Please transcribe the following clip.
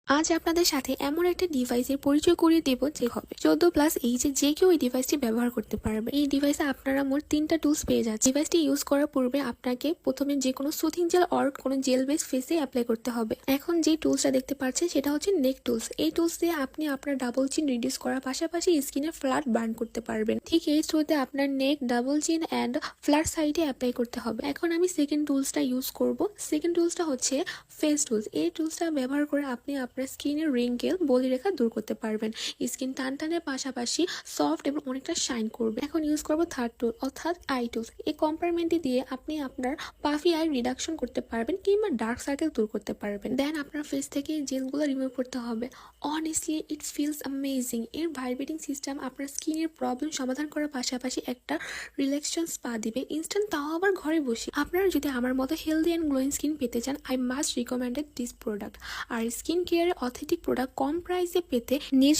আজ আপনাদের সাথে এমন একটা ডিভাইসের পরিচয় করিয়ে দেব যে হবে 14+ এইজে যে কেউ এই ডিভাইসটি ব্যবহার করতে পারবে। এই ডিভাইসে আপনারা মোট 3টা টুলস পেয়ে যাচ্ছে। ডিভাইসটি ইউজ করার পূর্বে আপনাকে প্রথমে যে কোনো সুথিং জেল অর কোনো জেল বেস ফেসে অ্যাপ্লাই করতে হবে। এখন যে টুলসটা দেখতে পাচ্ছেন সেটা হচ্ছে নেক টুলস। এই টুলস দিয়ে আপনি আপনার ডাবল চিন রিডিউস করার পাশাপাশি স্কিনে ফ্ল্যাট বার্ন করতে পারবেন। ঠিক এই থ্রুতে আপনার নেক, ডাবল চিন অ্যান্ড ফ্ল্যাট সাইডে অ্যাপ্লাই করতে হবে। এখন আমি সেকেন্ড টুলসটা ইউজ করব। সেকেন্ড টুলসটা হচ্ছে ফেস টুলস। এই টুলসটা ব্যবহার করে আপনি আপনার স্কিনের রিঙ্কেল, বলিরেখা দূর করতে পারবেন। স্কিন টানটানের পাশাপাশি সফট এবং অনেকটা শাইন করবে। এখন ইউজ করব থার্ড টুল অর্থাৎ আই টুলস। এই কম্পারমেন্টটি দিয়ে আপনি আপনার পাফি আই রিডাকশন করতে পারবেন কিংবা ডার্ক সার্কেল দূর করতে পারবেন। দেন আপনার ফেস থেকে জেলগুলো রিমুভ করতে হবে। Honestly it feels amazing. এর ভাইব্রেটিং সিস্টেম আপনার স্কিনের প্রবলেম সমাধান করার পাশাপাশি একটা রিল্যাক্সেশন স্পা দিবে ইনস্ট্যান্ট, তাও আবার ঘরে বসে। আপনারা যদি আমার মতো হেলদি অ্যান্ড গ্লোয়িং স্কিন পেতে চান, I must recommended this product. আর স্কিন কেয়ারের অথেন্টিক প্রোডাক্ট কম প্রাইসে পেতে নিজ